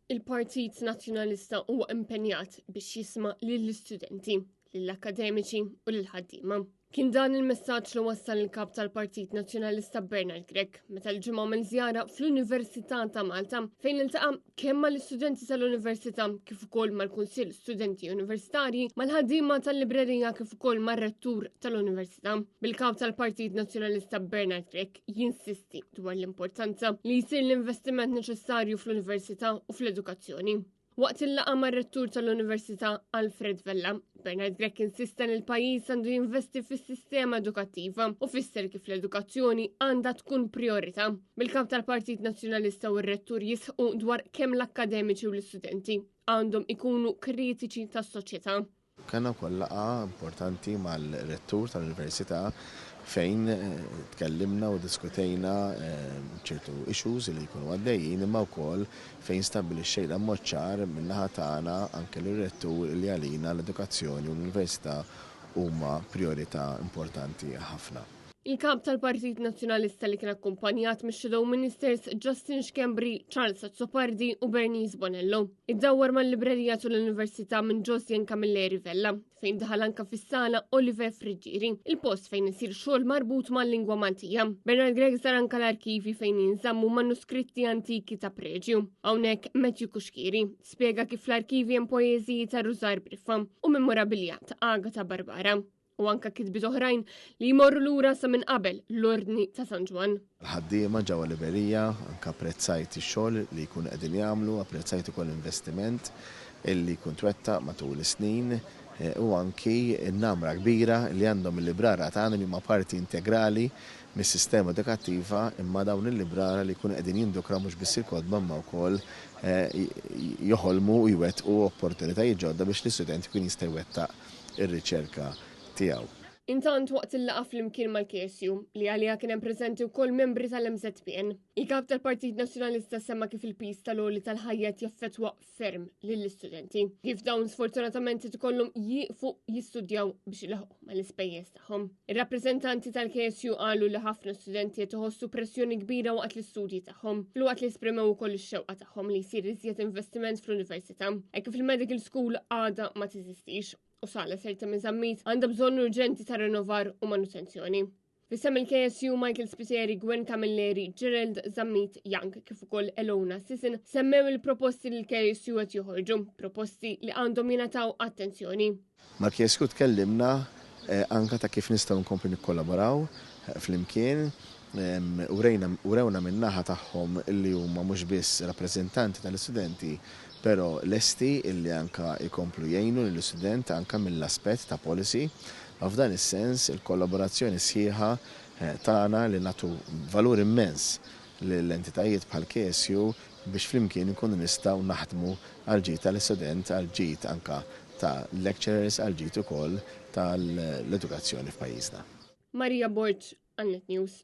Il-Partit Nazzjonalista huwa impenjat biex jisma' lill-istudenti, lill-akademiċi u lill-ħaddiema. Kien dan il-messaġġ li wassal il-kap tal-Partit Nazzjonalista Bernard Grech meta l-ġimgħa minn żjara fl-Università ta' Malta fejn iltaqa' kemm mal-istudenti tal-Università kif ukoll mal-Kunsill Studenti Universitarji mal-ħaddiema tal-Librerija kif ukoll mar-Rettur tal-Università. Bil-kap tal-Partit Nazzjonalista Bernard Grech jinsisti dwar l-importanza li jsir l-investiment neċessarju fl-Università u fl-edukazzjoni. Waqt il-laqa mar-Rettur tal-Università Alfred Vella, Bernard Grech insista li l-pajjiż għandu jinvesti fis-sistema edukattiva u fisser kif l-edukazzjoni għandha tkun priorità. Bil-kap tal-Partit Nazzjonalista u r-Rettur jisħu dwar kemm l-akademiċi u l-istudenti għandhom ikunu kritiċi tas-soċjetà. Kanna wkoll laqa importanti mal-Rettur tal-Università fejn tkellimna u diskutejna ċertu issues li jkunu għaddejjin imma wkoll fejn stabbilixxejna mod ċar min-naħa tagħna anke lir-rettur li għalina l-edukazzjoni u l-Università huma priorità importanti ħafna. Il-kap tal-Partit Nazzjonalista li kien akkumpanjat mix-Shadow Ministers Justin Schembri, Charles Azzopardi u Bernice Bonello. Iddawwar mal-librerija tal-Università minn Josien Camilleri Vella, fejn daħal anka fis-sala Oliver Friġġieri, il-post fejn isir xogħol marbut mal-lingwa Maltija. Bernard Grech sar anka l-arkivi fejn jinżammu manuskritti antiki ta' preġju. Hawnhekk Matthew Kuxkiri spjega kif l-arkivi hemm poeżiji ta' Rużar Briffa u memorabilia ta' Agata Barbara. U anka kitbiet oħrajn li jmorru lura sa minn qabel l-Ordni ta' San Ġwan. Ħaddiema ġewwa Librerija anke apprezzajt ix-xogħol li jkun qegħdin jagħmlu, apprezzajt ukoll investiment illi jkun twettaq matul is-snin u anki n-namra kbira li għandhom il-librara tagħna li huma parti integrali mis-sistema edukattiva imma dawn il-librara li jkunu qegħdin jindukra mhux biss il-kodba imma wkoll joħolmu u jwettqu opportunitajiet ġodda biex l-istudent jkun jista' jwettaq ir-riċerka tiegħu. Intant waqt il-laqa fl-imkien mal-KSU li għalija kien hemm preżenti wkoll membri tal-MZPN. Il-kap tal-Partit Nazzjonalista semma kif il-pis tal-għoli tal-ħajja jaffettwa ferm lill-istudenti. Kif dawn sfortunatament ikollhom jieqfu jistudjaw biex ilaħqu mal-ispejjeż tagħhom. Ir-rappreżentanti tal-KSU qalu li ħafna studenti qed iħossu pressjoni kbira waqt l-istudji tagħhom. Filwaqt li esprimew ukoll ix-xewqa tagħhom li jsir iżjed investiment fl-università. Hekk kif il-medical school għadha ma tiżistix. U sala serta miżammit għandha bżonn urġenti ta' rinnovar u manutenzjoni. Fissem il-KSU Michael Spiteri, Gwen Camilleri, Gerald Zammit Young kif ukoll Elona Sissin semmew il-proposti li l-KSU qed joħorġu, proposti li għandhom jingħataw attenzjoni. Mal-KSU tkellimna anke ta' kif nistgħu nkomplu nikkollaboraw flimkien u rewna min-naħa tagħhom illi huma mhux biss rappreżentanti tal-istudenti pero lesti illi anka jkomplu jgħinu l-istudent anka mill-aspett ta' policy. F'dan is-sens il-kollaborazzjoni sħiħa tagħna li nagħtu valur immens lill-entitajiet bħal KSU biex flimkien ikunu nistgħu naħdmu għal ġid tal-istudent, għal ġid anka ta' lecturers, għal ġid ukoll tal-edukazzjoni f'pajjiżna. Marija Borġ, Annet News.